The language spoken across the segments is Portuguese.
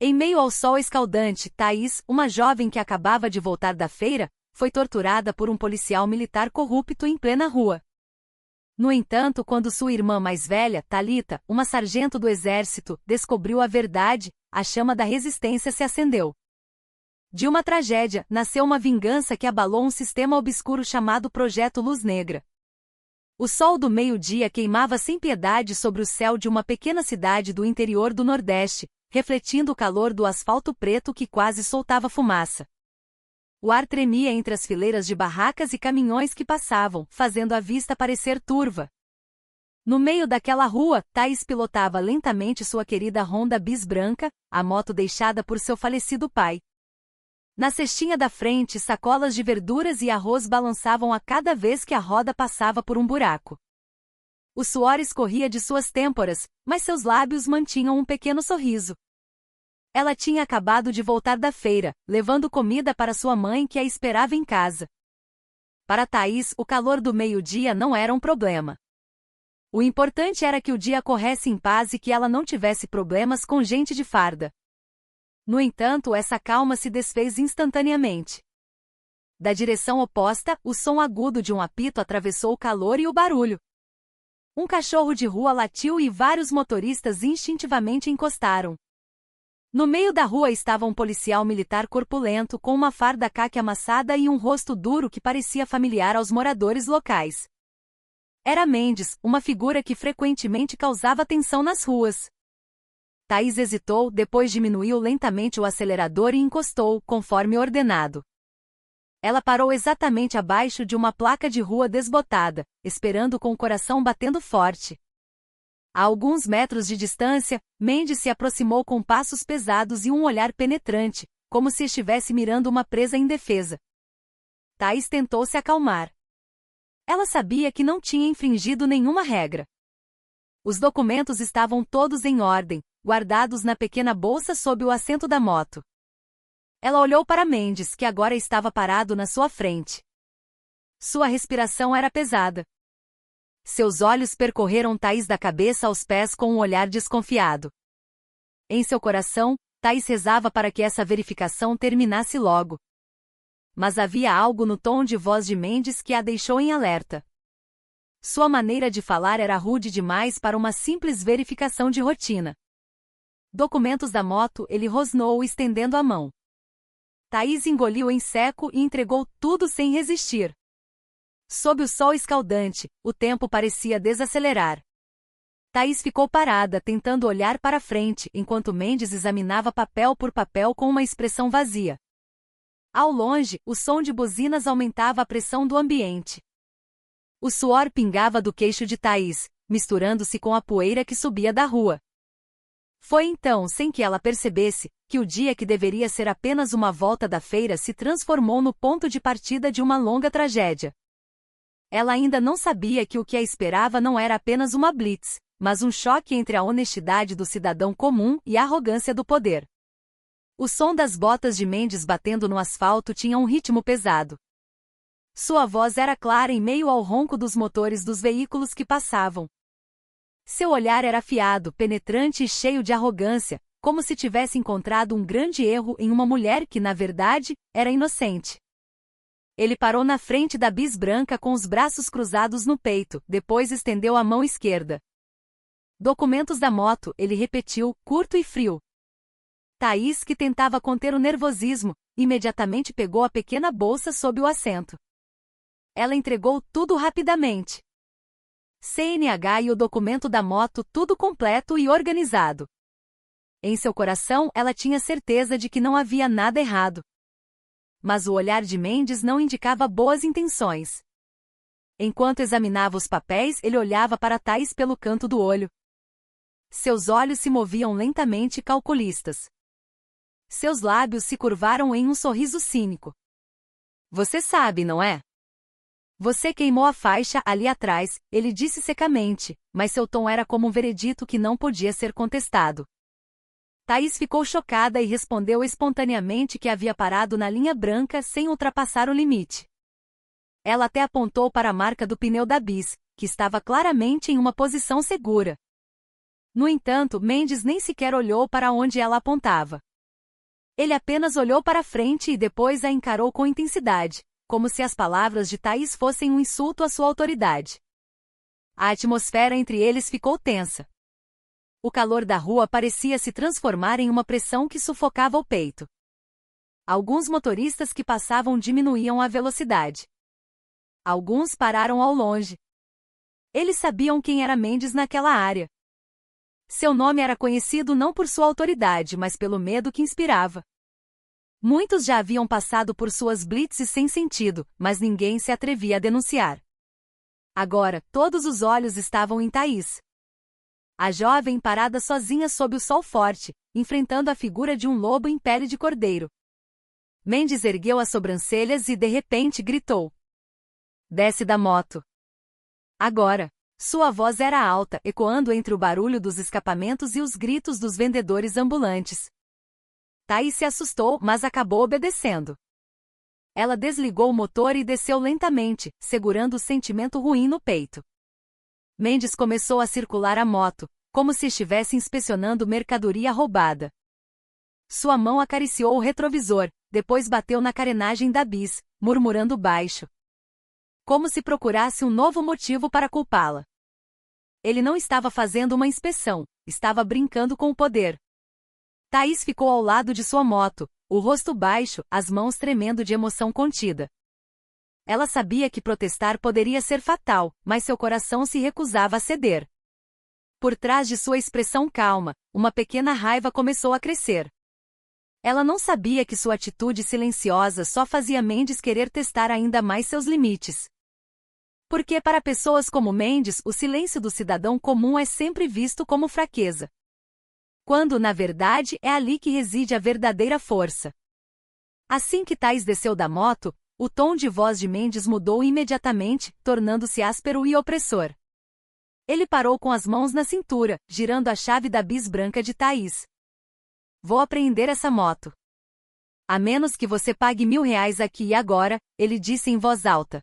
Em meio ao sol escaldante, Thaís, uma jovem que acabava de voltar da feira, foi torturada por um policial militar corrupto em plena rua. No entanto, quando sua irmã mais velha, Thalita, uma sargento do exército, descobriu a verdade, a chama da resistência se acendeu. De uma tragédia, nasceu uma vingança que abalou um sistema obscuro chamado Projeto Luz Negra. O sol do meio-dia queimava sem piedade sobre o céu de uma pequena cidade do interior do Nordeste, refletindo o calor do asfalto preto que quase soltava fumaça. O ar tremia entre as fileiras de barracas e caminhões que passavam, fazendo a vista parecer turva. No meio daquela rua, Thaís pilotava lentamente sua querida Honda Bis branca, a moto deixada por seu falecido pai. Na cestinha da frente, sacolas de verduras e arroz balançavam a cada vez que a roda passava por um buraco. O suor escorria de suas têmporas, mas seus lábios mantinham um pequeno sorriso. Ela tinha acabado de voltar da feira, levando comida para sua mãe que a esperava em casa. Para Thaís, o calor do meio-dia não era um problema. O importante era que o dia corresse em paz e que ela não tivesse problemas com gente de farda. No entanto, essa calma se desfez instantaneamente. Da direção oposta, o som agudo de um apito atravessou o calor e o barulho. Um cachorro de rua latiu e vários motoristas instintivamente encostaram. No meio da rua estava um policial militar corpulento com uma farda caque amassada e um rosto duro que parecia familiar aos moradores locais. Era Mendes, uma figura que frequentemente causava tensão nas ruas. Thaís hesitou, depois diminuiu lentamente o acelerador e encostou, conforme ordenado. Ela parou exatamente abaixo de uma placa de rua desbotada, esperando com o coração batendo forte. A alguns metros de distância, Mendes se aproximou com passos pesados e um olhar penetrante, como se estivesse mirando uma presa indefesa. Thaís tentou se acalmar. Ela sabia que não tinha infringido nenhuma regra. Os documentos estavam todos em ordem, guardados na pequena bolsa sob o assento da moto. Ela olhou para Mendes, que agora estava parado na sua frente. Sua respiração era pesada. Seus olhos percorreram Thaís da cabeça aos pés com um olhar desconfiado. Em seu coração, Thaís rezava para que essa verificação terminasse logo. Mas havia algo no tom de voz de Mendes que a deixou em alerta. Sua maneira de falar era rude demais para uma simples verificação de rotina. Documentos da moto, ele rosnou estendendo a mão. Thaís engoliu em seco e entregou tudo sem resistir. Sob o sol escaldante, o tempo parecia desacelerar. Thaís ficou parada, tentando olhar para frente, enquanto Mendes examinava papel por papel com uma expressão vazia. Ao longe, o som de buzinas aumentava a pressão do ambiente. O suor pingava do queixo de Thaís, misturando-se com a poeira que subia da rua. Foi então, sem que ela percebesse, que o dia que deveria ser apenas uma volta da feira se transformou no ponto de partida de uma longa tragédia. Ela ainda não sabia que o que a esperava não era apenas uma blitz, mas um choque entre a honestidade do cidadão comum e a arrogância do poder. O som das botas de Mendes batendo no asfalto tinha um ritmo pesado. Sua voz era clara em meio ao ronco dos motores dos veículos que passavam. Seu olhar era afiado, penetrante e cheio de arrogância, como se tivesse encontrado um grande erro em uma mulher que, na verdade, era inocente. Ele parou na frente da Bis branca com os braços cruzados no peito, depois estendeu a mão esquerda. Documentos da moto, ele repetiu, curto e frio. Thaís, que tentava conter o nervosismo, imediatamente pegou a pequena bolsa sob o assento. Ela entregou tudo rapidamente. CNH e o documento da moto, tudo completo e organizado. Em seu coração, ela tinha certeza de que não havia nada errado. Mas o olhar de Mendes não indicava boas intenções. Enquanto examinava os papéis, ele olhava para Thaís pelo canto do olho. Seus olhos se moviam lentamente calculistas. Seus lábios se curvaram em um sorriso cínico. Você sabe, não é? Você queimou a faixa ali atrás, ele disse secamente, mas seu tom era como um veredito que não podia ser contestado. Thaís ficou chocada e respondeu espontaneamente que havia parado na linha branca sem ultrapassar o limite. Ela até apontou para a marca do pneu da Bis, que estava claramente em uma posição segura. No entanto, Mendes nem sequer olhou para onde ela apontava. Ele apenas olhou para frente e depois a encarou com intensidade, como se as palavras de Thaís fossem um insulto à sua autoridade. A atmosfera entre eles ficou tensa. O calor da rua parecia se transformar em uma pressão que sufocava o peito. Alguns motoristas que passavam diminuíam a velocidade. Alguns pararam ao longe. Eles sabiam quem era Mendes naquela área. Seu nome era conhecido não por sua autoridade, mas pelo medo que inspirava. Muitos já haviam passado por suas blitzes sem sentido, mas ninguém se atrevia a denunciar. Agora, todos os olhos estavam em Thaís. A jovem parada sozinha sob o sol forte, enfrentando a figura de um lobo em pele de cordeiro. Mendes ergueu as sobrancelhas e de repente gritou: "Desce da moto." Agora. Sua voz era alta, ecoando entre o barulho dos escapamentos e os gritos dos vendedores ambulantes. Thaís se assustou, mas acabou obedecendo. Ela desligou o motor e desceu lentamente, segurando o sentimento ruim no peito. Mendes começou a circular a moto, como se estivesse inspecionando mercadoria roubada. Sua mão acariciou o retrovisor, depois bateu na carenagem da bis, murmurando baixo, como se procurasse um novo motivo para culpá-la. Ele não estava fazendo uma inspeção, estava brincando com o poder. Thaís ficou ao lado de sua moto, o rosto baixo, as mãos tremendo de emoção contida. Ela sabia que protestar poderia ser fatal, mas seu coração se recusava a ceder. Por trás de sua expressão calma, uma pequena raiva começou a crescer. Ela não sabia que sua atitude silenciosa só fazia Mendes querer testar ainda mais seus limites. Porque para pessoas como Mendes, o silêncio do cidadão comum é sempre visto como fraqueza. Quando, na verdade, é ali que reside a verdadeira força. Assim que Thaís desceu da moto, o tom de voz de Mendes mudou imediatamente, tornando-se áspero e opressor. Ele parou com as mãos na cintura, girando a chave da bis branca de Thaís. "Vou apreender essa moto. A menos que você pague R$ 1.000 aqui e agora", ele disse em voz alta.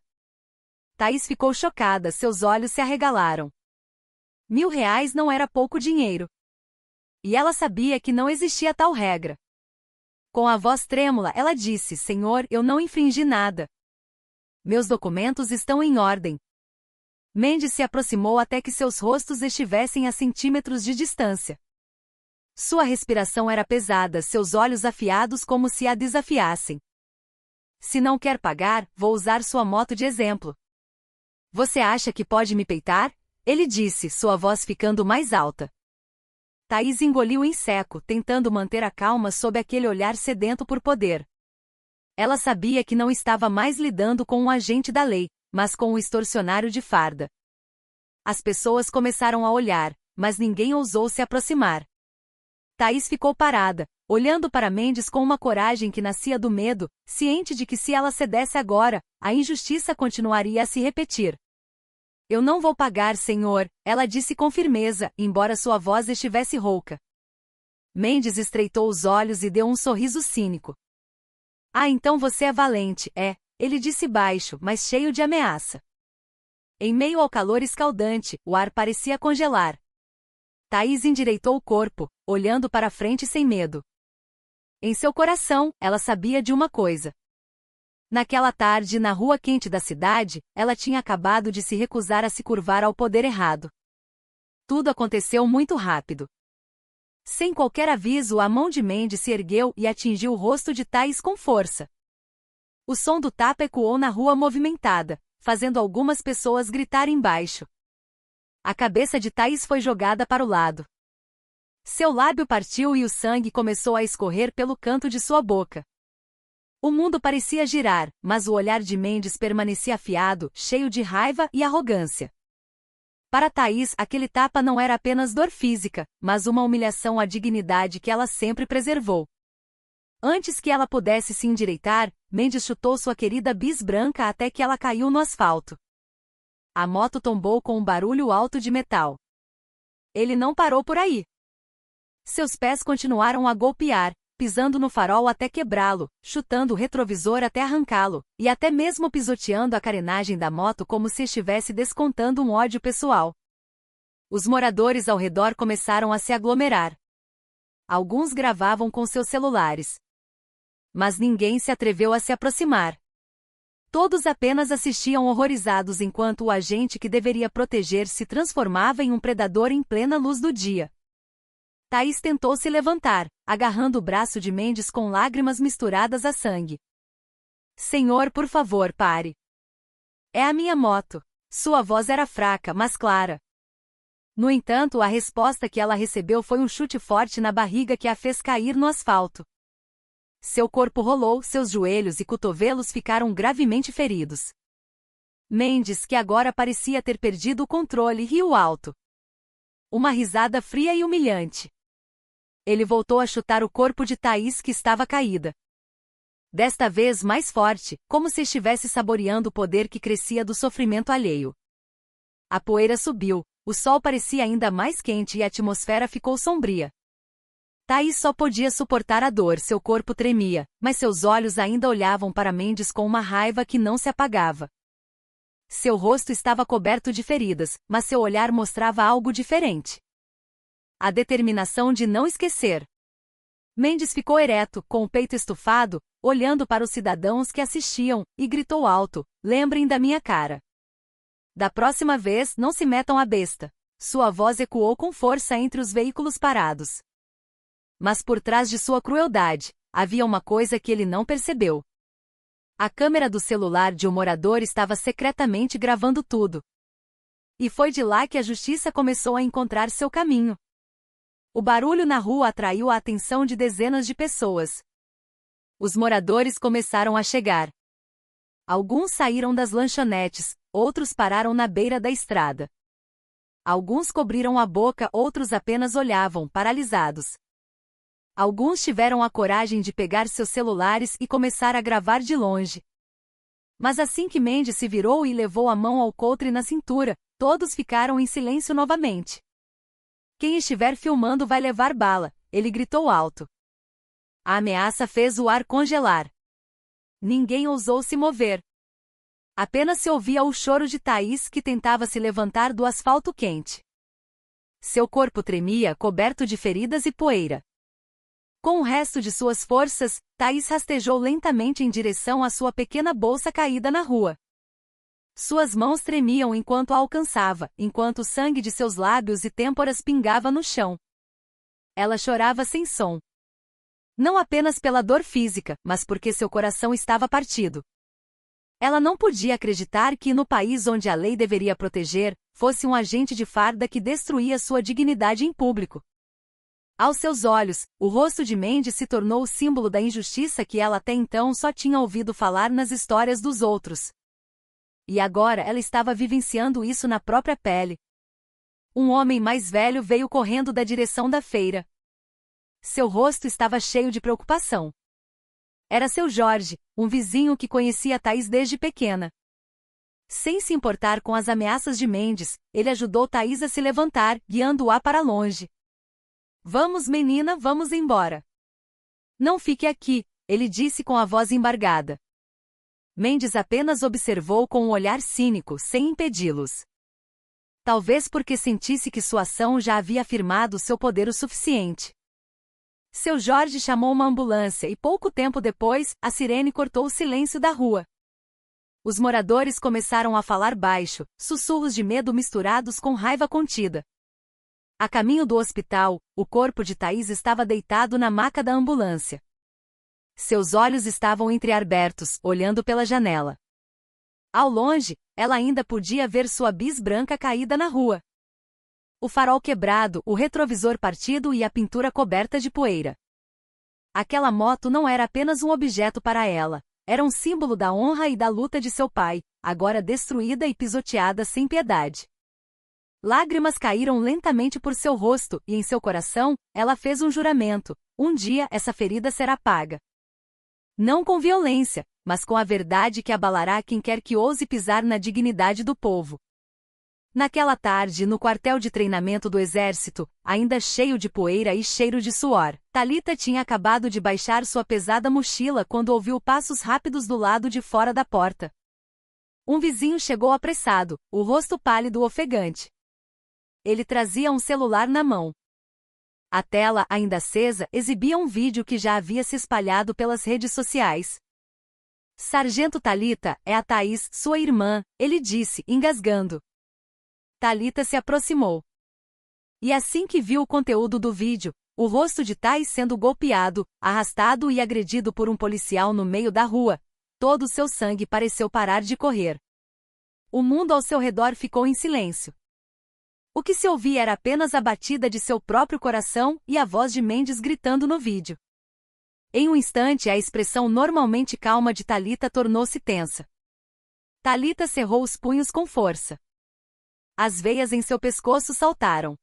Thaís ficou chocada, seus olhos se arregalaram. R$ 1.000 não era pouco dinheiro. E ela sabia que não existia tal regra. Com a voz trêmula, ela disse: "Senhor, eu não infringi nada. Meus documentos estão em ordem." Mendes se aproximou até que seus rostos estivessem a centímetros de distância. Sua respiração era pesada, seus olhos afiados como se a desafiassem. "Se não quer pagar, vou usar sua moto de exemplo." "Você acha que pode me peitar?" ele disse, sua voz ficando mais alta. Thaís engoliu em seco, tentando manter a calma sob aquele olhar sedento por poder. Ela sabia que não estava mais lidando com um agente da lei, mas com um extorsionário de farda. As pessoas começaram a olhar, mas ninguém ousou se aproximar. Thaís ficou parada, olhando para Mendes com uma coragem que nascia do medo, ciente de que se ela cedesse agora, a injustiça continuaria a se repetir. "Eu não vou pagar, senhor", ela disse com firmeza, embora sua voz estivesse rouca. Mendes estreitou os olhos e deu um sorriso cínico. "Ah, então você é valente, é", ele disse baixo, mas cheio de ameaça. Em meio ao calor escaldante, o ar parecia congelar. Thaís endireitou o corpo, olhando para frente sem medo. Em seu coração, ela sabia de uma coisa. Naquela tarde, na rua quente da cidade, ela tinha acabado de se recusar a se curvar ao poder errado. Tudo aconteceu muito rápido. Sem qualquer aviso, a mão de Mendes se ergueu e atingiu o rosto de Thaís com força. O som do tapa ecoou na rua movimentada, fazendo algumas pessoas gritarem baixo. A cabeça de Thaís foi jogada para o lado. Seu lábio partiu e o sangue começou a escorrer pelo canto de sua boca. O mundo parecia girar, mas o olhar de Mendes permanecia afiado, cheio de raiva e arrogância. Para Thaís, aquele tapa não era apenas dor física, mas uma humilhação à dignidade que ela sempre preservou. Antes que ela pudesse se endireitar, Mendes chutou sua querida bis branca até que ela caiu no asfalto. A moto tombou com um barulho alto de metal. Ele não parou por aí. Seus pés continuaram a golpear, pisando no farol até quebrá-lo, chutando o retrovisor até arrancá-lo, e até mesmo pisoteando a carenagem da moto como se estivesse descontando um ódio pessoal. Os moradores ao redor começaram a se aglomerar. Alguns gravavam com seus celulares. Mas ninguém se atreveu a se aproximar. Todos apenas assistiam horrorizados enquanto o agente que deveria proteger se transformava em um predador em plena luz do dia. Thaís tentou se levantar, agarrando o braço de Mendes com lágrimas misturadas a sangue. Senhor, por favor, pare. É a minha moto. Sua voz era fraca, mas clara. No entanto, a resposta que ela recebeu foi um chute forte na barriga que a fez cair no asfalto. Seu corpo rolou, seus joelhos e cotovelos ficaram gravemente feridos. Mendes, que agora parecia ter perdido o controle, riu alto. Uma risada fria e humilhante. Ele voltou a chutar o corpo de Thaís, que estava caída. Desta vez mais forte, como se estivesse saboreando o poder que crescia do sofrimento alheio. A poeira subiu, o sol parecia ainda mais quente e a atmosfera ficou sombria. Thaís só podia suportar a dor, seu corpo tremia, mas seus olhos ainda olhavam para Mendes com uma raiva que não se apagava. Seu rosto estava coberto de feridas, mas seu olhar mostrava algo diferente. A determinação de não esquecer. Mendes ficou ereto, com o peito estufado, olhando para os cidadãos que assistiam, e gritou alto: "Lembrem da minha cara. Da próxima vez, não se metam à besta." Sua voz ecoou com força entre os veículos parados. Mas por trás de sua crueldade, havia uma coisa que ele não percebeu. A câmera do celular de um morador estava secretamente gravando tudo. E foi de lá que a justiça começou a encontrar seu caminho. O barulho na rua atraiu a atenção de dezenas de pessoas. Os moradores começaram a chegar. Alguns saíram das lanchonetes, outros pararam na beira da estrada. Alguns cobriram a boca, outros apenas olhavam, paralisados. Alguns tiveram a coragem de pegar seus celulares e começar a gravar de longe. Mas assim que Mendes se virou e levou a mão ao coldre na cintura, todos ficaram em silêncio novamente. "Quem estiver filmando vai levar bala", ele gritou alto. A ameaça fez o ar congelar. Ninguém ousou se mover. Apenas se ouvia o choro de Thaís, que tentava se levantar do asfalto quente. Seu corpo tremia, coberto de feridas e poeira. Com o resto de suas forças, Thaís rastejou lentamente em direção à sua pequena bolsa caída na rua. Suas mãos tremiam enquanto a alcançava, enquanto o sangue de seus lábios e têmporas pingava no chão. Ela chorava sem som. Não apenas pela dor física, mas porque seu coração estava partido. Ela não podia acreditar que, no país onde a lei deveria proteger, fosse um agente de farda que destruía sua dignidade em público. Aos seus olhos, o rosto de Mendes se tornou o símbolo da injustiça que ela até então só tinha ouvido falar nas histórias dos outros. E agora ela estava vivenciando isso na própria pele. Um homem mais velho veio correndo da direção da feira. Seu rosto estava cheio de preocupação. Era seu Jorge, um vizinho que conhecia Thaís desde pequena. Sem se importar com as ameaças de Mendes, ele ajudou Thaís a se levantar, guiando-a para longe. "Vamos, menina, vamos embora." "Não fique aqui", ele disse com a voz embargada. Mendes apenas observou com um olhar cínico, sem impedi-los. Talvez porque sentisse que sua ação já havia afirmado seu poder o suficiente. Seu Jorge chamou uma ambulância e pouco tempo depois, a sirene cortou o silêncio da rua. Os moradores começaram a falar baixo, sussurros de medo misturados com raiva contida. A caminho do hospital, o corpo de Thaís estava deitado na maca da ambulância. Seus olhos estavam entreabertos, olhando pela janela. Ao longe, ela ainda podia ver sua bis branca caída na rua. O farol quebrado, o retrovisor partido e a pintura coberta de poeira. Aquela moto não era apenas um objeto para ela, era um símbolo da honra e da luta de seu pai, agora destruída e pisoteada sem piedade. Lágrimas caíram lentamente por seu rosto e em seu coração, ela fez um juramento: um dia essa ferida será paga. Não com violência, mas com a verdade que abalará quem quer que ouse pisar na dignidade do povo. Naquela tarde, no quartel de treinamento do exército, ainda cheio de poeira e cheiro de suor, Thalita tinha acabado de baixar sua pesada mochila quando ouviu passos rápidos do lado de fora da porta. Um vizinho chegou apressado, o rosto pálido ofegante. Ele trazia um celular na mão. A tela, ainda acesa, exibia um vídeo que já havia se espalhado pelas redes sociais. Sargento Thalita, é a Thaís, sua irmã, ele disse, engasgando. Thalita se aproximou. E assim que viu o conteúdo do vídeo, o rosto de Thaís sendo golpeado, arrastado e agredido por um policial no meio da rua, todo o seu sangue pareceu parar de correr. O mundo ao seu redor ficou em silêncio. O que se ouvia era apenas a batida de seu próprio coração e a voz de Mendes gritando no vídeo. Em um instante, a expressão normalmente calma de Thalita tornou-se tensa. Thalita cerrou os punhos com força. As veias em seu pescoço saltaram.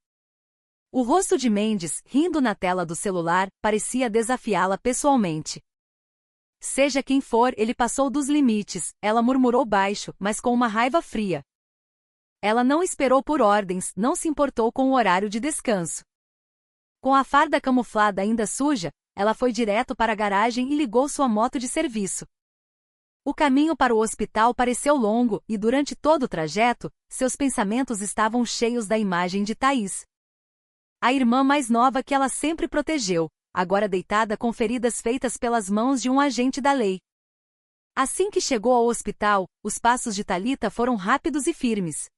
O rosto de Mendes, rindo na tela do celular, parecia desafiá-la pessoalmente. Seja quem for, ele passou dos limites, ela murmurou baixo, mas com uma raiva fria. Ela não esperou por ordens, não se importou com o horário de descanso. Com a farda camuflada ainda suja, ela foi direto para a garagem e ligou sua moto de serviço. O caminho para o hospital pareceu longo e durante todo o trajeto, seus pensamentos estavam cheios da imagem de Thaís. A irmã mais nova que ela sempre protegeu, agora deitada com feridas feitas pelas mãos de um agente da lei. Assim que chegou ao hospital, os passos de Thalita foram rápidos e firmes.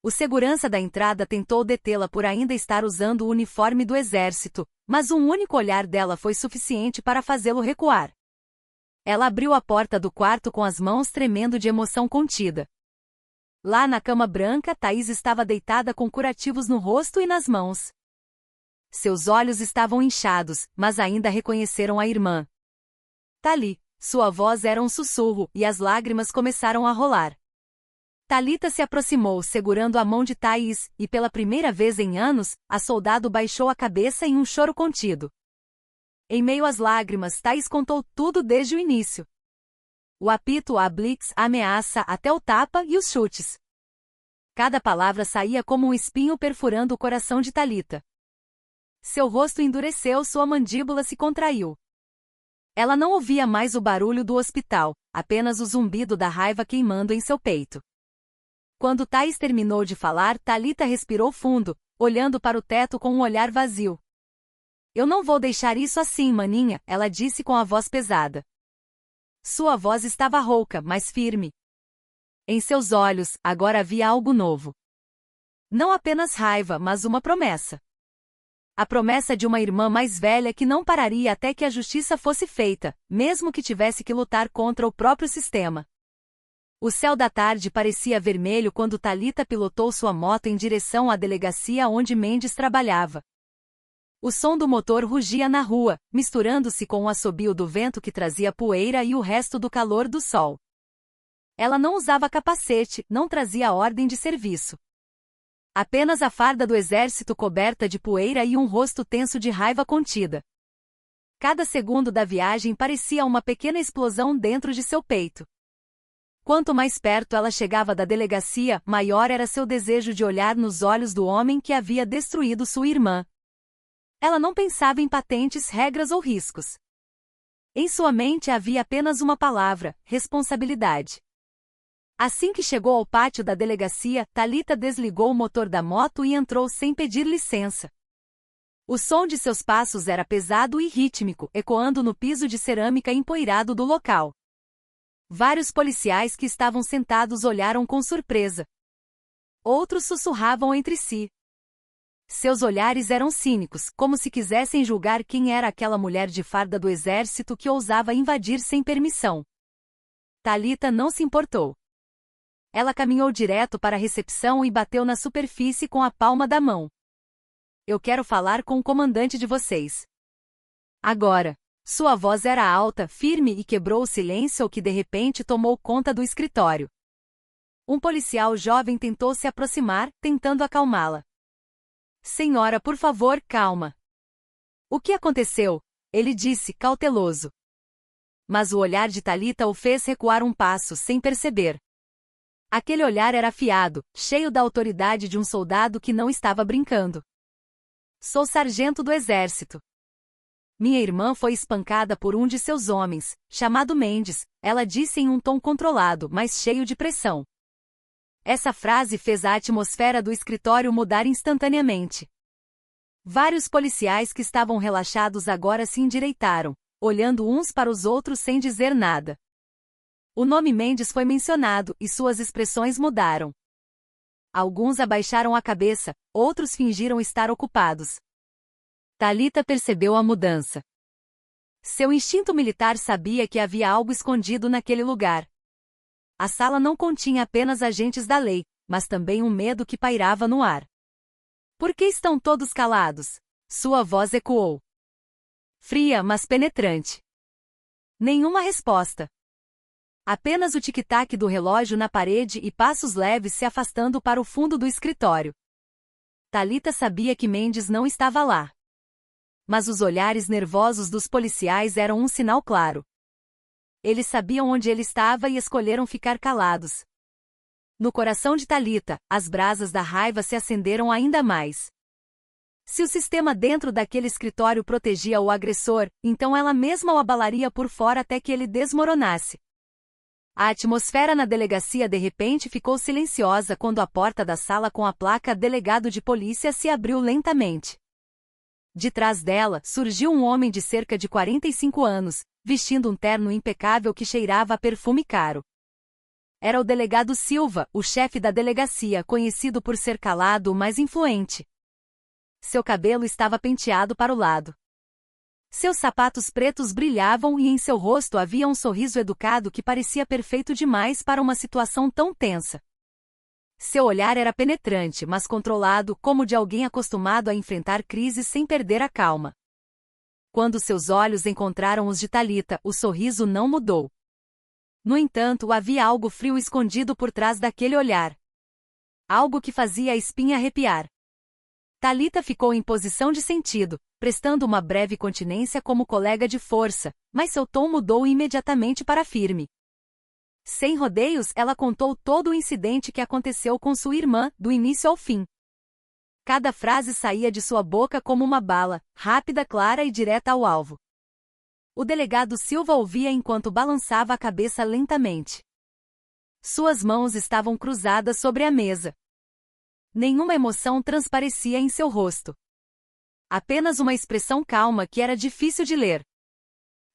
O segurança da entrada tentou detê-la por ainda estar usando o uniforme do exército, mas um único olhar dela foi suficiente para fazê-lo recuar. Ela abriu a porta do quarto com as mãos tremendo de emoção contida. Lá na cama branca, Thaís estava deitada com curativos no rosto e nas mãos. Seus olhos estavam inchados, mas ainda reconheceram a irmã. Thali, sua voz era um sussurro, e as lágrimas começaram a rolar. Thalita se aproximou segurando a mão de Thaís, e pela primeira vez em anos, a soldado baixou a cabeça em um choro contido. Em meio às lágrimas, Thaís contou tudo desde o início. O apito, a blitz, a ameaça, até o tapa e os chutes. Cada palavra saía como um espinho perfurando o coração de Thalita. Seu rosto endureceu, sua mandíbula se contraiu. Ela não ouvia mais o barulho do hospital, apenas o zumbido da raiva queimando em seu peito. Quando Thaís terminou de falar, Thalita respirou fundo, olhando para o teto com um olhar vazio. Eu não vou deixar isso assim, maninha, ela disse com a voz pesada. Sua voz estava rouca, mas firme. Em seus olhos, agora havia algo novo. Não apenas raiva, mas uma promessa. A promessa de uma irmã mais velha que não pararia até que a justiça fosse feita, mesmo que tivesse que lutar contra o próprio sistema. O céu da tarde parecia vermelho quando Thalita pilotou sua moto em direção à delegacia onde Mendes trabalhava. O som do motor rugia na rua, misturando-se com o assobio do vento que trazia poeira e o resto do calor do sol. Ela não usava capacete, não trazia ordem de serviço. Apenas a farda do exército coberta de poeira e um rosto tenso de raiva contida. Cada segundo da viagem parecia uma pequena explosão dentro de seu peito. Quanto mais perto ela chegava da delegacia, maior era seu desejo de olhar nos olhos do homem que havia destruído sua irmã. Ela não pensava em patentes, regras ou riscos. Em sua mente havia apenas uma palavra: responsabilidade. Assim que chegou ao pátio da delegacia, Thalita desligou o motor da moto e entrou sem pedir licença. O som de seus passos era pesado e rítmico, ecoando no piso de cerâmica empoeirado do local. Vários policiais que estavam sentados olharam com surpresa. Outros sussurravam entre si. Seus olhares eram cínicos, como se quisessem julgar quem era aquela mulher de farda do exército que ousava invadir sem permissão. Thalita não se importou. Ela caminhou direto para a recepção e bateu na superfície com a palma da mão. Eu quero falar com o comandante de vocês. Agora. Sua voz era alta, firme e quebrou o silêncio que de repente tomou conta do escritório. Um policial jovem tentou se aproximar, tentando acalmá-la. Senhora, por favor, calma. O que aconteceu? Ele disse, cauteloso. Mas o olhar de Thalita o fez recuar um passo sem perceber. Aquele olhar era afiado, cheio da autoridade de um soldado que não estava brincando. Sou sargento do exército. Minha irmã foi espancada por um de seus homens, chamado Mendes, ela disse em um tom controlado, mas cheio de pressão. Essa frase fez a atmosfera do escritório mudar instantaneamente. Vários policiais que estavam relaxados agora se endireitaram, olhando uns para os outros sem dizer nada. O nome Mendes foi mencionado e suas expressões mudaram. Alguns abaixaram a cabeça, outros fingiram estar ocupados. Thalita percebeu a mudança. Seu instinto militar sabia que havia algo escondido naquele lugar. A sala não continha apenas agentes da lei, mas também um medo que pairava no ar. Por que estão todos calados? Sua voz ecoou. Fria, mas penetrante. Nenhuma resposta. Apenas o tic-tac do relógio na parede e passos leves se afastando para o fundo do escritório. Thalita sabia que Mendes não estava lá. Mas os olhares nervosos dos policiais eram um sinal claro. Eles sabiam onde ele estava e escolheram ficar calados. No coração de Thalita, as brasas da raiva se acenderam ainda mais. Se o sistema dentro daquele escritório protegia o agressor, então ela mesma o abalaria por fora até que ele desmoronasse. A atmosfera na delegacia de repente ficou silenciosa quando a porta da sala com a placa "Delegado de Polícia" se abriu lentamente. De trás dela, surgiu um homem de cerca de 45 anos, vestindo um terno impecável que cheirava a perfume caro. Era o delegado Silva, o chefe da delegacia, conhecido por ser calado, mas influente. Seu cabelo estava penteado para o lado. Seus sapatos pretos brilhavam e em seu rosto havia um sorriso educado que parecia perfeito demais para uma situação tão tensa. Seu olhar era penetrante, mas controlado, como de alguém acostumado a enfrentar crises sem perder a calma. Quando seus olhos encontraram os de Thalita, o sorriso não mudou. No entanto, havia algo frio escondido por trás daquele olhar. Algo que fazia a espinha arrepiar. Thalita ficou em posição de sentido, prestando uma breve continência como colega de força, mas seu tom mudou imediatamente para firme. Sem rodeios, ela contou todo o incidente que aconteceu com sua irmã, do início ao fim. Cada frase saía de sua boca como uma bala, rápida, clara e direta ao alvo. O delegado Silva ouvia enquanto balançava a cabeça lentamente. Suas mãos estavam cruzadas sobre a mesa. Nenhuma emoção transparecia em seu rosto. Apenas uma expressão calma que era difícil de ler.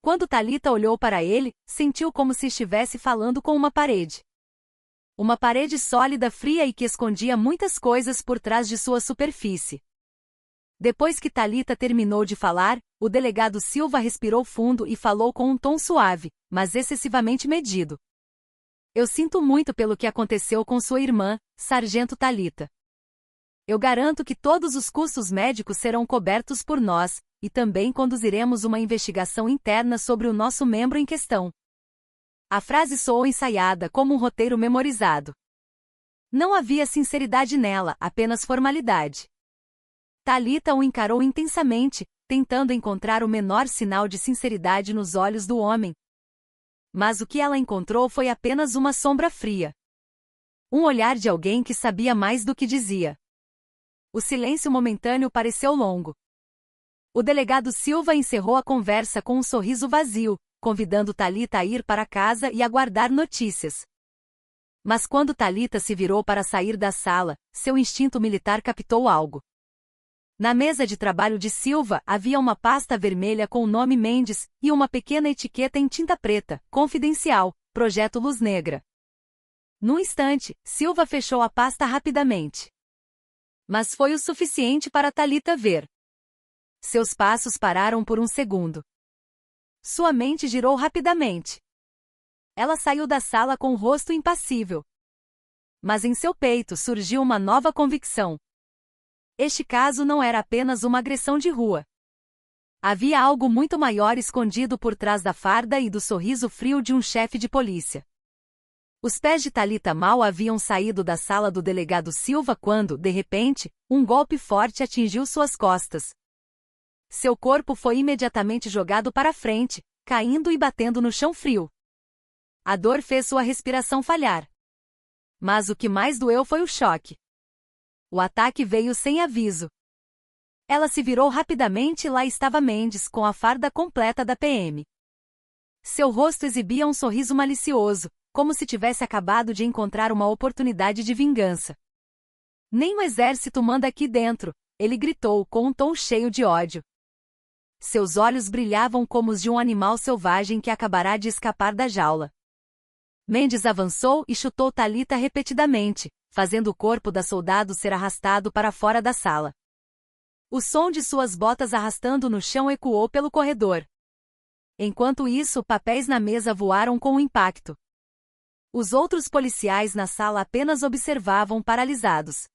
Quando Thalita olhou para ele, sentiu como se estivesse falando com uma parede. Uma parede sólida, fria e que escondia muitas coisas por trás de sua superfície. Depois que Thalita terminou de falar, o delegado Silva respirou fundo e falou com um tom suave, mas excessivamente medido. Eu sinto muito pelo que aconteceu com sua irmã, Sargento Thalita. Eu garanto que todos os custos médicos serão cobertos por nós, e também conduziremos uma investigação interna sobre o nosso membro em questão. A frase soou ensaiada como um roteiro memorizado. Não havia sinceridade nela, apenas formalidade. Thalita o encarou intensamente, tentando encontrar o menor sinal de sinceridade nos olhos do homem. Mas o que ela encontrou foi apenas uma sombra fria. Um olhar de alguém que sabia mais do que dizia. O silêncio momentâneo pareceu longo. O delegado Silva encerrou a conversa com um sorriso vazio, convidando Thalita a ir para casa e aguardar notícias. Mas quando Thalita se virou para sair da sala, seu instinto militar captou algo. Na mesa de trabalho de Silva havia uma pasta vermelha com o nome Mendes e uma pequena etiqueta em tinta preta, confidencial, Projeto Luz Negra. Num instante, Silva fechou a pasta rapidamente. Mas foi o suficiente para Thalita ver. Seus passos pararam por um segundo. Sua mente girou rapidamente. Ela saiu da sala com o rosto impassível. Mas em seu peito surgiu uma nova convicção. Este caso não era apenas uma agressão de rua. Havia algo muito maior escondido por trás da farda e do sorriso frio de um chefe de polícia. Os pés de Thalita mal haviam saído da sala do delegado Silva quando, de repente, um golpe forte atingiu suas costas. Seu corpo foi imediatamente jogado para frente, caindo e batendo no chão frio. A dor fez sua respiração falhar. Mas o que mais doeu foi o choque. O ataque veio sem aviso. Ela se virou rapidamente e lá estava Mendes com a farda completa da PM. Seu rosto exibia um sorriso malicioso, como se tivesse acabado de encontrar uma oportunidade de vingança. Nem o exército manda aqui dentro, ele gritou com um tom cheio de ódio. Seus olhos brilhavam como os de um animal selvagem que acabará de escapar da jaula. Mendes avançou e chutou Talita repetidamente, fazendo o corpo da soldado ser arrastado para fora da sala. O som de suas botas arrastando no chão ecoou pelo corredor. Enquanto isso, papéis na mesa voaram com o impacto. Os outros policiais na sala apenas observavam paralisados.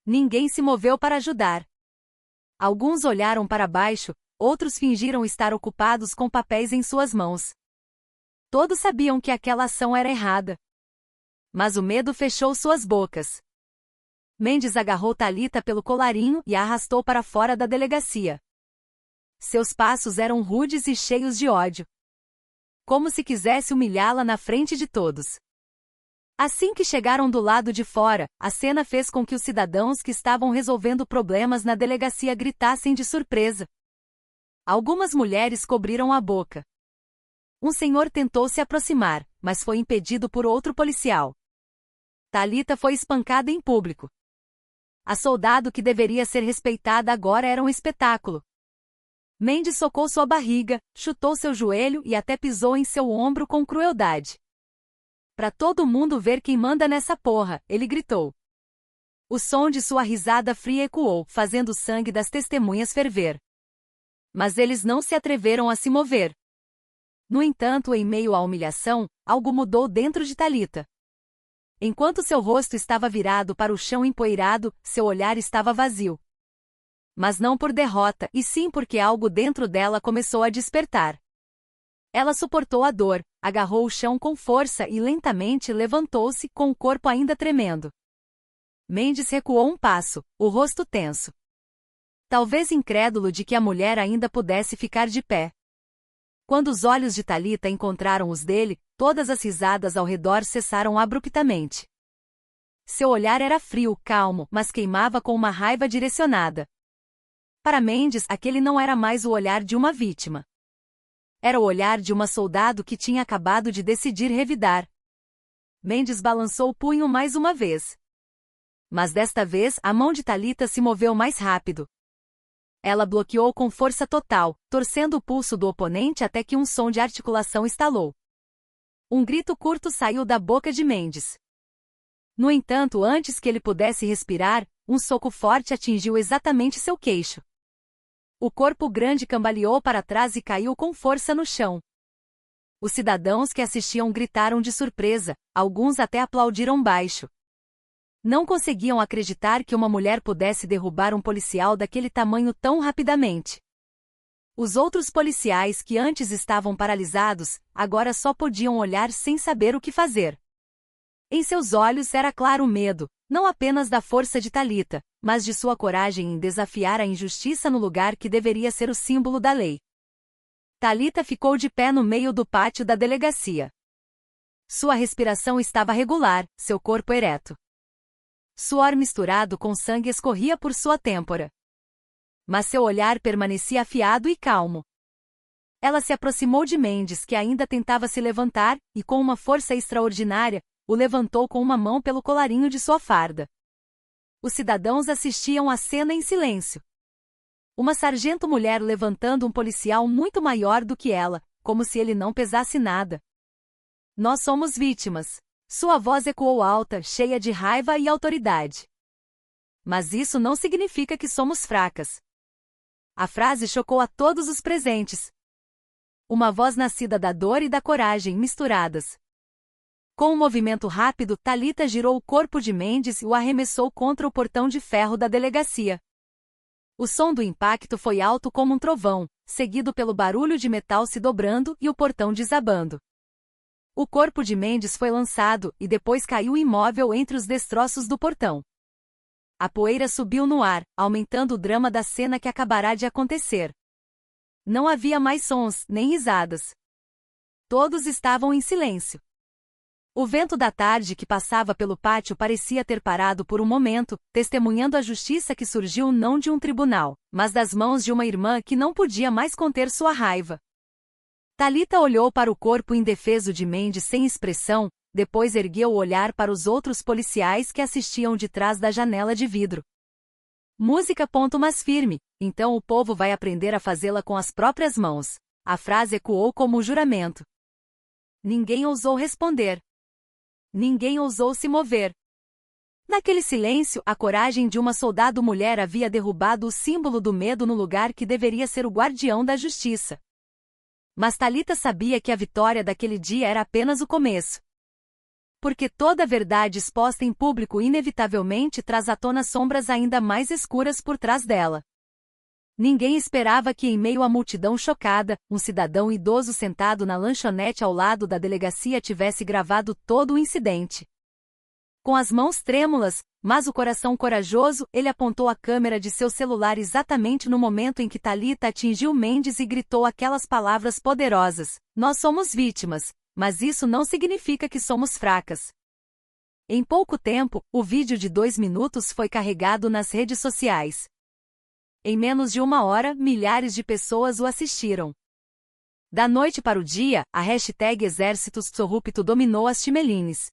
Ninguém se moveu para ajudar. Alguns olharam para baixo, outros fingiram estar ocupados com papéis em suas mãos. Todos sabiam que aquela ação era errada. Mas o medo fechou suas bocas. Mendes agarrou Talita pelo colarinho e a arrastou para fora da delegacia. Seus passos eram rudes e cheios de ódio. Como se quisesse humilhá-la na frente de todos. Assim que chegaram do lado de fora, a cena fez com que os cidadãos que estavam resolvendo problemas na delegacia gritassem de surpresa. Algumas mulheres cobriram a boca. Um senhor tentou se aproximar, mas foi impedido por outro policial. Talita foi espancada em público. A soldado que deveria ser respeitada agora era um espetáculo. Mendes socou sua barriga, chutou seu joelho e até pisou em seu ombro com crueldade. Pra todo mundo ver quem manda nessa porra, ele gritou. O som de sua risada fria ecoou, fazendo o sangue das testemunhas ferver. Mas eles não se atreveram a se mover. No entanto, em meio à humilhação, algo mudou dentro de Talita. Enquanto seu rosto estava virado para o chão empoeirado, seu olhar estava vazio. Mas não por derrota, e sim porque algo dentro dela começou a despertar. Ela suportou a dor, agarrou o chão com força e lentamente levantou-se, com o corpo ainda tremendo. Mendes recuou um passo, o rosto tenso. Talvez incrédulo de que a mulher ainda pudesse ficar de pé. Quando os olhos de Talita encontraram os dele, todas as risadas ao redor cessaram abruptamente. Seu olhar era frio, calmo, mas queimava com uma raiva direcionada. Para Mendes, aquele não era mais o olhar de uma vítima. Era o olhar de uma soldado que tinha acabado de decidir revidar. Mendes balançou o punho mais uma vez. Mas desta vez, a mão de Talita se moveu mais rápido. Ela bloqueou com força total, torcendo o pulso do oponente até que um som de articulação estalou. Um grito curto saiu da boca de Mendes. No entanto, antes que ele pudesse respirar, um soco forte atingiu exatamente seu queixo. O corpo grande cambaleou para trás e caiu com força no chão. Os cidadãos que assistiam gritaram de surpresa, alguns até aplaudiram baixo. Não conseguiam acreditar que uma mulher pudesse derrubar um policial daquele tamanho tão rapidamente. Os outros policiais que antes estavam paralisados, agora só podiam olhar sem saber o que fazer. Em seus olhos era claro o medo, não apenas da força de Talita, mas de sua coragem em desafiar a injustiça no lugar que deveria ser o símbolo da lei. Talita ficou de pé no meio do pátio da delegacia. Sua respiração estava regular, seu corpo ereto. Suor misturado com sangue escorria por sua têmpora. Mas seu olhar permanecia afiado e calmo. Ela se aproximou de Mendes, que ainda tentava se levantar, e com uma força extraordinária, o levantou com uma mão pelo colarinho de sua farda. Os cidadãos assistiam à cena em silêncio. Uma sargento-mulher levantando um policial muito maior do que ela, como se ele não pesasse nada. Nós somos vítimas. Sua voz ecoou alta, cheia de raiva e autoridade. Mas isso não significa que somos fracas. A frase chocou a todos os presentes. Uma voz nascida da dor e da coragem misturadas. Com um movimento rápido, Talita girou o corpo de Mendes e o arremessou contra o portão de ferro da delegacia. O som do impacto foi alto como um trovão, seguido pelo barulho de metal se dobrando e o portão desabando. O corpo de Mendes foi lançado e depois caiu imóvel entre os destroços do portão. A poeira subiu no ar, aumentando o drama da cena que acabará de acontecer. Não havia mais sons, nem risadas. Todos estavam em silêncio. O vento da tarde que passava pelo pátio parecia ter parado por um momento, testemunhando a justiça que surgiu não de um tribunal, mas das mãos de uma irmã que não podia mais conter sua raiva. Talita olhou para o corpo indefeso de Mendes sem expressão, depois ergueu o olhar para os outros policiais que assistiam de trás da janela de vidro. Música. Mas firme, então o povo vai aprender a fazê-la com as próprias mãos. A frase ecoou como um juramento. Ninguém ousou responder. Ninguém ousou se mover. Naquele silêncio, a coragem de uma soldado-mulher havia derrubado o símbolo do medo no lugar que deveria ser o guardião da justiça. Mas Talita sabia que a vitória daquele dia era apenas o começo. Porque toda a verdade exposta em público inevitavelmente traz à tona sombras ainda mais escuras por trás dela. Ninguém esperava que, em meio à multidão chocada, um cidadão idoso sentado na lanchonete ao lado da delegacia tivesse gravado todo o incidente. Com as mãos trêmulas, mas o coração corajoso, ele apontou a câmera de seu celular exatamente no momento em que Talita atingiu Mendes e gritou aquelas palavras poderosas: "Nós somos vítimas, mas isso não significa que somos fracas." Em pouco tempo, o vídeo de 2 minutos foi carregado nas redes sociais. Em menos de 1 hora, milhares de pessoas o assistiram. Da noite para o dia, a hashtag Exércitos Corrupto dominou as timelines.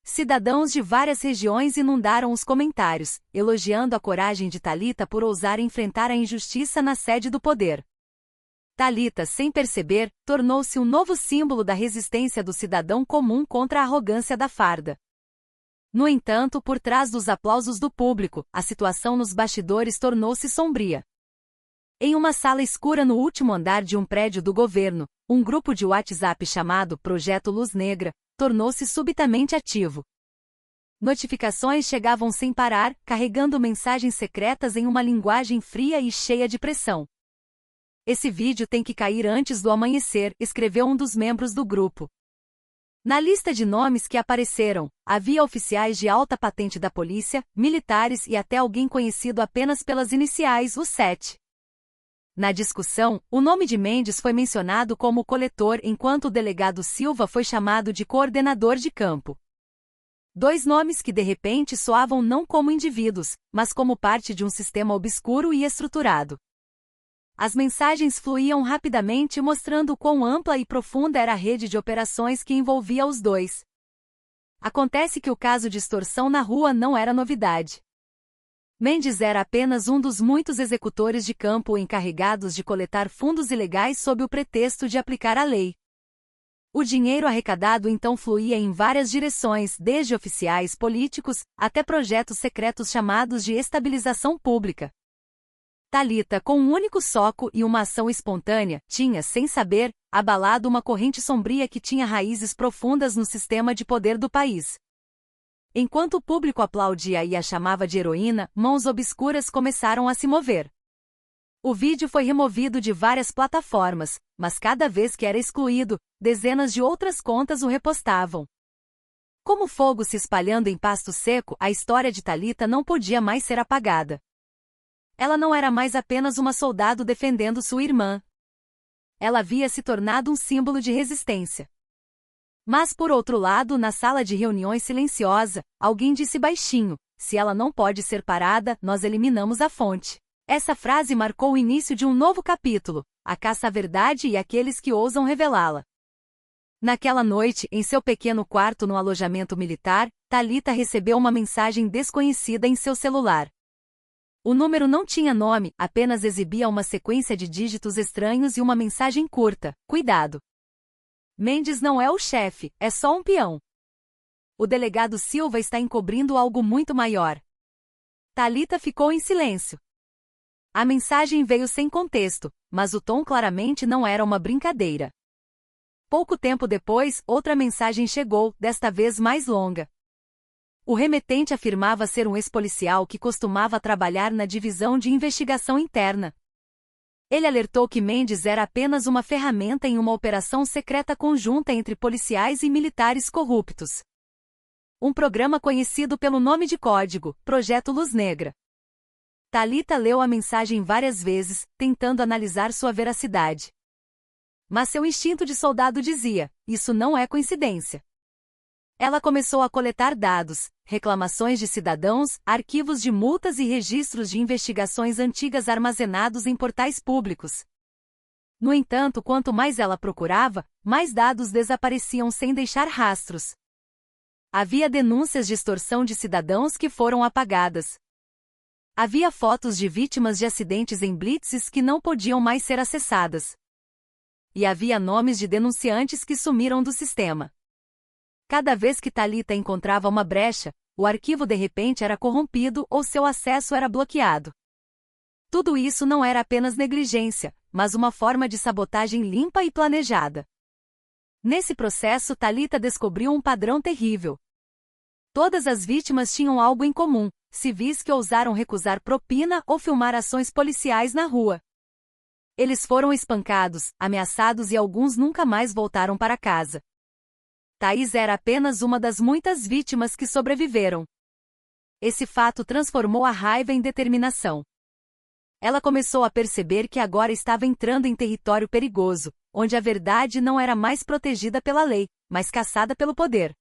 Cidadãos de várias regiões inundaram os comentários, elogiando a coragem de Talita por ousar enfrentar a injustiça na sede do poder. Talita, sem perceber, tornou-se um novo símbolo da resistência do cidadão comum contra a arrogância da farda. No entanto, por trás dos aplausos do público, a situação nos bastidores tornou-se sombria. Em uma sala escura no último andar de um prédio do governo, um grupo de WhatsApp chamado Projeto Luz Negra tornou-se subitamente ativo. Notificações chegavam sem parar, carregando mensagens secretas em uma linguagem fria e cheia de pressão. "Esse vídeo tem que cair antes do amanhecer", escreveu um dos membros do grupo. Na lista de nomes que apareceram, havia oficiais de alta patente da polícia, militares e até alguém conhecido apenas pelas iniciais, o 7. Na discussão, o nome de Mendes foi mencionado como coletor, enquanto o delegado Silva foi chamado de coordenador de campo. 2 nomes que de repente soavam não como indivíduos, mas como parte de um sistema obscuro e estruturado. As mensagens fluíam rapidamente, mostrando quão ampla e profunda era a rede de operações que envolvia os dois. Acontece que o caso de extorsão na rua não era novidade. Mendes era apenas um dos muitos executores de campo encarregados de coletar fundos ilegais sob o pretexto de aplicar a lei. O dinheiro arrecadado então fluía em várias direções, desde oficiais políticos até projetos secretos chamados de estabilização pública. Talita, com um único soco e uma ação espontânea, tinha, sem saber, abalado uma corrente sombria que tinha raízes profundas no sistema de poder do país. Enquanto o público aplaudia e a chamava de heroína, mãos obscuras começaram a se mover. O vídeo foi removido de várias plataformas, mas cada vez que era excluído, dezenas de outras contas o repostavam. Como fogo se espalhando em pasto seco, a história de Talita não podia mais ser apagada. Ela não era mais apenas uma soldado defendendo sua irmã. Ela havia se tornado um símbolo de resistência. Mas por outro lado, na sala de reuniões silenciosa, alguém disse baixinho: "Se ela não pode ser parada, nós eliminamos a fonte." Essa frase marcou o início de um novo capítulo, a caça à verdade e aqueles que ousam revelá-la. Naquela noite, em seu pequeno quarto no alojamento militar, Talita recebeu uma mensagem desconhecida em seu celular. O número não tinha nome, apenas exibia uma sequência de dígitos estranhos e uma mensagem curta: "Cuidado. Mendes não é o chefe, é só um peão. O delegado Silva está encobrindo algo muito maior." Talita ficou em silêncio. A mensagem veio sem contexto, mas o tom claramente não era uma brincadeira. Pouco tempo depois, outra mensagem chegou, desta vez mais longa. O remetente afirmava ser um ex-policial que costumava trabalhar na divisão de investigação interna. Ele alertou que Mendes era apenas uma ferramenta em uma operação secreta conjunta entre policiais e militares corruptos. Um programa conhecido pelo nome de código, Projeto Luz Negra. Talita leu a mensagem várias vezes, tentando analisar sua veracidade. Mas seu instinto de soldado dizia: "Isso não é coincidência." Ela começou a coletar dados, reclamações de cidadãos, arquivos de multas e registros de investigações antigas armazenados em portais públicos. No entanto, quanto mais ela procurava, mais dados desapareciam sem deixar rastros. Havia denúncias de extorsão de cidadãos que foram apagadas. Havia fotos de vítimas de acidentes em blitzes que não podiam mais ser acessadas. E havia nomes de denunciantes que sumiram do sistema. Cada vez que Thalita encontrava uma brecha, o arquivo de repente era corrompido ou seu acesso era bloqueado. Tudo isso não era apenas negligência, mas uma forma de sabotagem limpa e planejada. Nesse processo, Thalita descobriu um padrão terrível. Todas as vítimas tinham algo em comum: civis que ousaram recusar propina ou filmar ações policiais na rua. Eles foram espancados, ameaçados e alguns nunca mais voltaram para casa. Thaís era apenas uma das muitas vítimas que sobreviveram. Esse fato transformou a raiva em determinação. Ela começou a perceber que agora estava entrando em território perigoso, onde a verdade não era mais protegida pela lei, mas caçada pelo poder.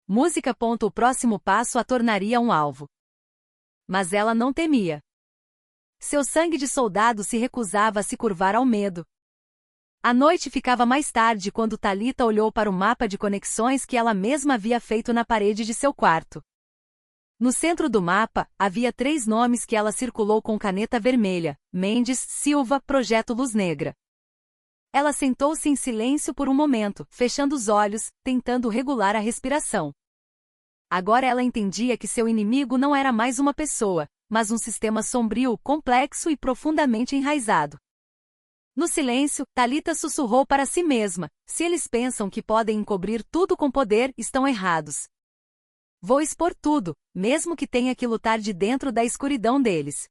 Música. O próximo passo a tornaria um alvo. Mas ela não temia. Seu sangue de soldado se recusava a se curvar ao medo. A noite ficava mais tarde quando Thalita olhou para o mapa de conexões que ela mesma havia feito na parede de seu quarto. No centro do mapa, havia 3 nomes que ela circulou com caneta vermelha: Mendes, Silva, Projeto Luz Negra. Ela sentou-se em silêncio por um momento, fechando os olhos, tentando regular a respiração. Agora ela entendia que seu inimigo não era mais uma pessoa, mas um sistema sombrio, complexo e profundamente enraizado. No silêncio, Thalita sussurrou para si mesma: se eles pensam que podem encobrir tudo com poder, estão errados. Vou expor tudo, mesmo que tenha que lutar de dentro da escuridão deles.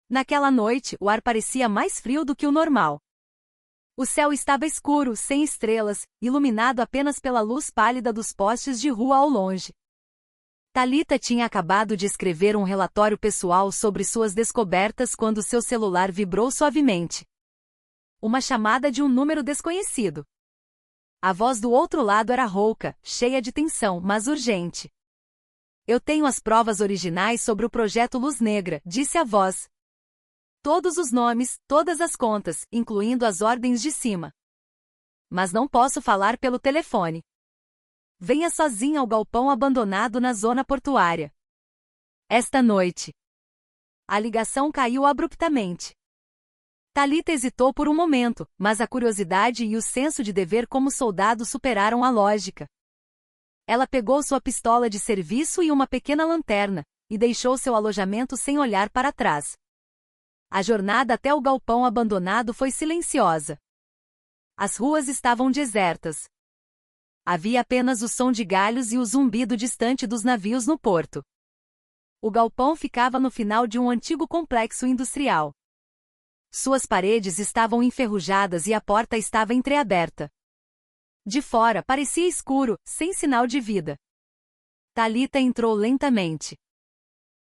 Naquela noite, o ar parecia mais frio do que o normal. O céu estava escuro, sem estrelas, iluminado apenas pela luz pálida dos postes de rua ao longe. Thalita tinha acabado de escrever um relatório pessoal sobre suas descobertas quando seu celular vibrou suavemente. Uma chamada de um número desconhecido. A voz do outro lado era rouca, cheia de tensão, mas urgente. Eu tenho as provas originais sobre o Projeto Luz Negra, disse a voz. Todos os nomes, todas as contas, incluindo as ordens de cima. Mas não posso falar pelo telefone. Venha sozinha ao galpão abandonado na zona portuária. Esta noite. A ligação caiu abruptamente. Thalita hesitou por um momento, mas a curiosidade e o senso de dever como soldado superaram a lógica. Ela pegou sua pistola de serviço e uma pequena lanterna, e deixou seu alojamento sem olhar para trás. A jornada até o galpão abandonado foi silenciosa. As ruas estavam desertas. Havia apenas o som de galhos e o zumbido distante dos navios no porto. O galpão ficava no final de um antigo complexo industrial. Suas paredes estavam enferrujadas e a porta estava entreaberta. De fora parecia escuro, sem sinal de vida. Thalita entrou lentamente.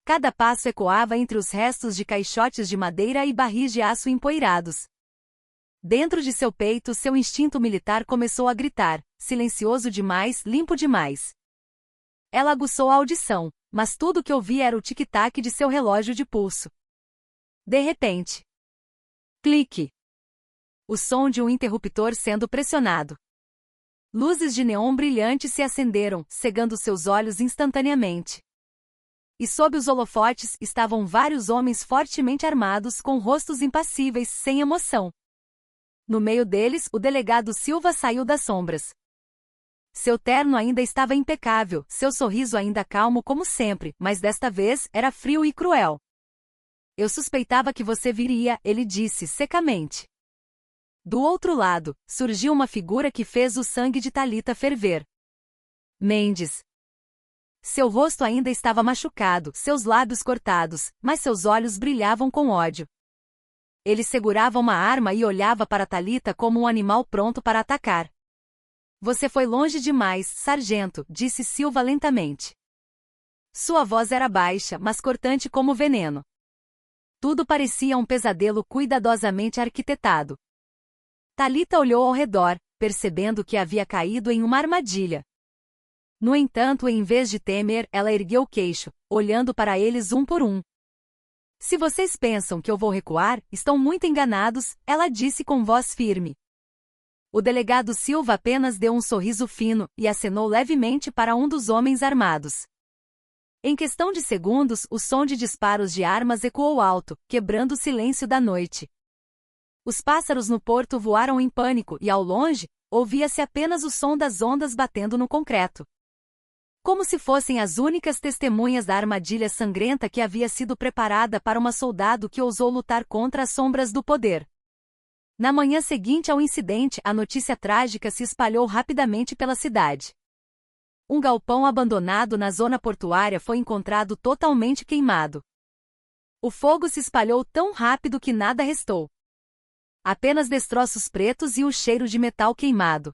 Cada passo ecoava entre os restos de caixotes de madeira e barris de aço empoeirados. Dentro de seu peito, seu instinto militar começou a gritar: silencioso demais, limpo demais. Ela aguçou a audição, mas tudo que ouvia era o tic-tac de seu relógio de pulso. De repente. Clique. O som de um interruptor sendo pressionado. Luzes de neon brilhantes se acenderam, cegando seus olhos instantaneamente. E sob os holofotes estavam vários homens fortemente armados com rostos impassíveis, sem emoção. No meio deles, o delegado Silva saiu das sombras. Seu terno ainda estava impecável, seu sorriso ainda calmo como sempre, mas desta vez era frio e cruel. Eu suspeitava que você viria, ele disse secamente. Do outro lado, surgiu uma figura que fez o sangue de Thalita ferver. Mendes. Seu rosto ainda estava machucado, seus lábios cortados, mas seus olhos brilhavam com ódio. Ele segurava uma arma e olhava para Thalita como um animal pronto para atacar. Você foi longe demais, sargento, disse Silva lentamente. Sua voz era baixa, mas cortante como veneno. Tudo parecia um pesadelo cuidadosamente arquitetado. Thalita olhou ao redor, percebendo que havia caído em uma armadilha. No entanto, em vez de temer, ela ergueu o queixo, olhando para eles um por um. Se vocês pensam que eu vou recuar, estão muito enganados, ela disse com voz firme. O delegado Silva apenas deu um sorriso fino e acenou levemente para um dos homens armados. Em questão de segundos, o som de disparos de armas ecoou alto, quebrando o silêncio da noite. Os pássaros no porto voaram em pânico e, ao longe, ouvia-se apenas o som das ondas batendo no concreto. Como se fossem as únicas testemunhas da armadilha sangrenta que havia sido preparada para uma soldado que ousou lutar contra as sombras do poder. Na manhã seguinte ao incidente, a notícia trágica se espalhou rapidamente pela cidade. Um galpão abandonado na zona portuária foi encontrado totalmente queimado. O fogo se espalhou tão rápido que nada restou. Apenas destroços pretos e o cheiro de metal queimado.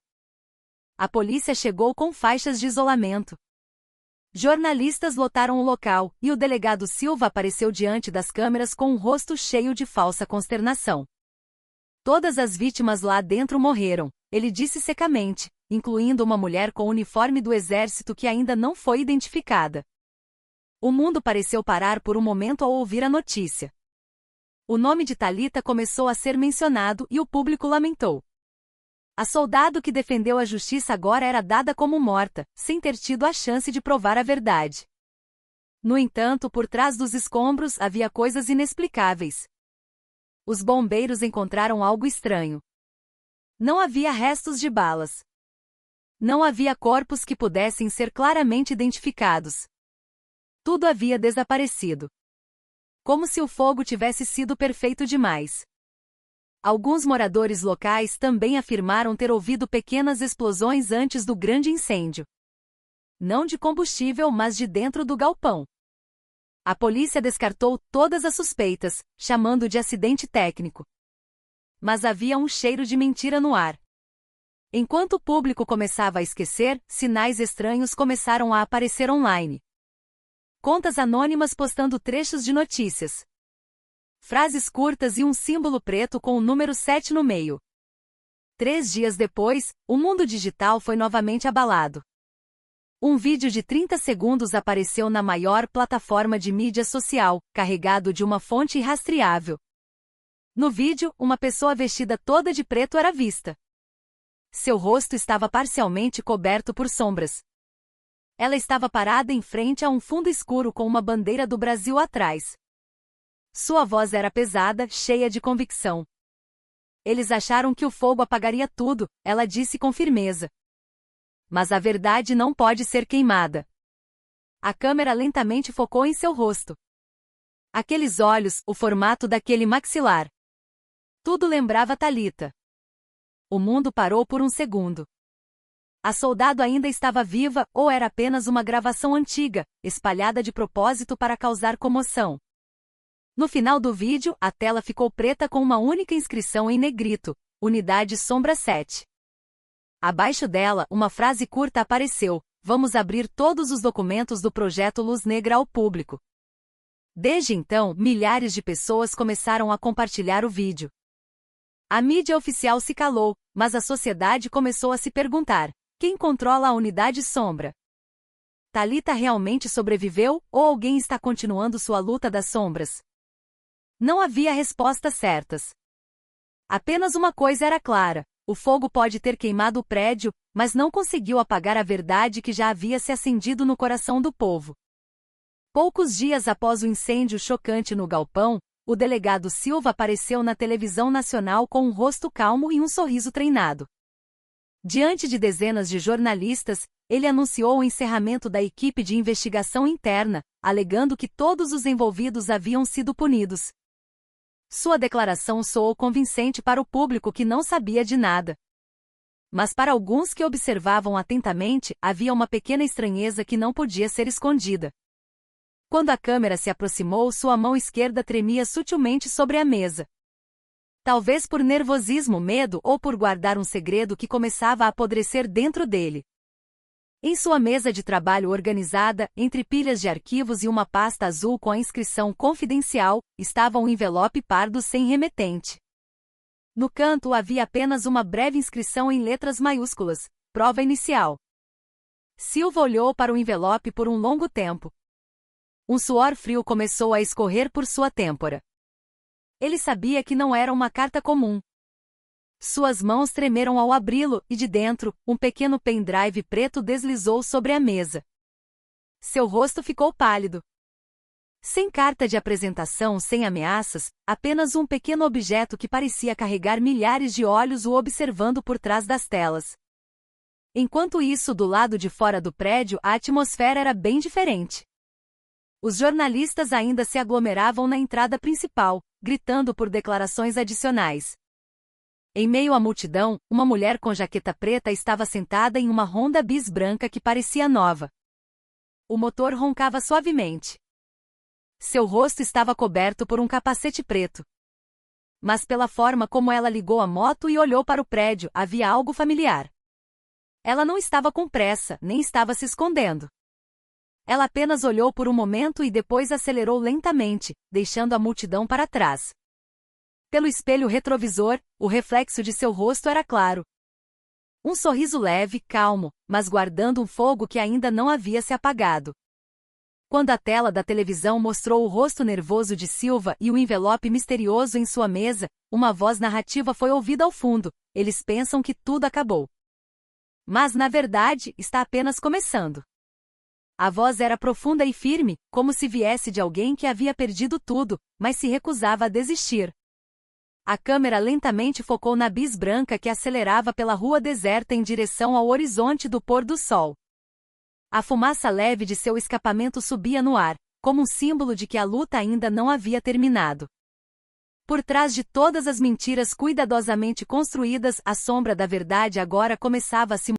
A polícia chegou com faixas de isolamento. Jornalistas lotaram o local, e o delegado Silva apareceu diante das câmeras com um rosto cheio de falsa consternação. Todas as vítimas lá dentro morreram, ele disse secamente, incluindo uma mulher com uniforme do exército que ainda não foi identificada. O mundo pareceu parar por um momento ao ouvir a notícia. O nome de Thalita começou a ser mencionado e o público lamentou. A soldado que defendeu a justiça agora era dada como morta, sem ter tido a chance de provar a verdade. No entanto, por trás dos escombros havia coisas inexplicáveis. Os bombeiros encontraram algo estranho. Não havia restos de balas. Não havia corpos que pudessem ser claramente identificados. Tudo havia desaparecido. Como se o fogo tivesse sido perfeito demais. Alguns moradores locais também afirmaram ter ouvido pequenas explosões antes do grande incêndio. Não de combustível, mas de dentro do galpão. A polícia descartou todas as suspeitas, chamando de acidente técnico. Mas havia um cheiro de mentira no ar. Enquanto o público começava a esquecer, sinais estranhos começaram a aparecer online. Contas anônimas postando trechos de notícias. Frases curtas e um símbolo preto com o número 7 no meio. 3 dias depois, o mundo digital foi novamente abalado. Um vídeo de 30 segundos apareceu na maior plataforma de mídia social, carregado de uma fonte irrastreável. No vídeo, uma pessoa vestida toda de preto era vista. Seu rosto estava parcialmente coberto por sombras. Ela estava parada em frente a um fundo escuro com uma bandeira do Brasil atrás. Sua voz era pesada, cheia de convicção. Eles acharam que o fogo apagaria tudo, ela disse com firmeza. Mas a verdade não pode ser queimada. A câmera lentamente focou em seu rosto. Aqueles olhos, o formato daquele maxilar. Tudo lembrava Thalita. O mundo parou por um segundo. A soldado ainda estava viva ou era apenas uma gravação antiga, espalhada de propósito para causar comoção? No final do vídeo, a tela ficou preta com uma única inscrição em negrito: Unidade Sombra 7. Abaixo dela, uma frase curta apareceu: vamos abrir todos os documentos do projeto Luz Negra ao público. Desde então, milhares de pessoas começaram a compartilhar o vídeo. A mídia oficial se calou, mas a sociedade começou a se perguntar: quem controla a Unidade Sombra? Thalita realmente sobreviveu, ou alguém está continuando sua luta das sombras? Não havia respostas certas. Apenas uma coisa era clara: o fogo pode ter queimado o prédio, mas não conseguiu apagar a verdade que já havia se acendido no coração do povo. Poucos dias após o incêndio chocante no galpão, o delegado Silva apareceu na televisão nacional com um rosto calmo e um sorriso treinado. Diante de dezenas de jornalistas, ele anunciou o encerramento da equipe de investigação interna, alegando que todos os envolvidos haviam sido punidos. Sua declaração soou convincente para o público que não sabia de nada. Mas para alguns que observavam atentamente, havia uma pequena estranheza que não podia ser escondida. Quando a câmera se aproximou, sua mão esquerda tremia sutilmente sobre a mesa. Talvez por nervosismo, medo ou por guardar um segredo que começava a apodrecer dentro dele. Em sua mesa de trabalho organizada, entre pilhas de arquivos e uma pasta azul com a inscrição confidencial, estava um envelope pardo sem remetente. No canto havia apenas uma breve inscrição em letras maiúsculas: prova inicial. Silva olhou para o envelope por um longo tempo. Um suor frio começou a escorrer por sua têmpora. Ele sabia que não era uma carta comum. Suas mãos tremeram ao abri-lo, e de dentro, um pequeno pendrive preto deslizou sobre a mesa. Seu rosto ficou pálido. Sem carta de apresentação, sem ameaças, apenas um pequeno objeto que parecia carregar milhares de olhos o observando por trás das telas. Enquanto isso, do lado de fora do prédio, a atmosfera era bem diferente. Os jornalistas ainda se aglomeravam na entrada principal, gritando por declarações adicionais. Em meio à multidão, uma mulher com jaqueta preta estava sentada em uma Honda Bis branca que parecia nova. O motor roncava suavemente. Seu rosto estava coberto por um capacete preto. Mas pela forma como ela ligou a moto e olhou para o prédio, havia algo familiar. Ela não estava com pressa, nem estava se escondendo. Ela apenas olhou por um momento e depois acelerou lentamente, deixando a multidão para trás. Pelo espelho retrovisor, o reflexo de seu rosto era claro. Um sorriso leve, calmo, mas guardando um fogo que ainda não havia se apagado. Quando a tela da televisão mostrou o rosto nervoso de Silva e o envelope misterioso em sua mesa, uma voz narrativa foi ouvida ao fundo: eles pensam que tudo acabou. Mas na verdade, está apenas começando. A voz era profunda e firme, como se viesse de alguém que havia perdido tudo, mas se recusava a desistir. A câmera lentamente focou na Bis branca que acelerava pela rua deserta em direção ao horizonte do pôr do sol. A fumaça leve de seu escapamento subia no ar, como um símbolo de que a luta ainda não havia terminado. Por trás de todas as mentiras cuidadosamente construídas, a sombra da verdade agora começava a se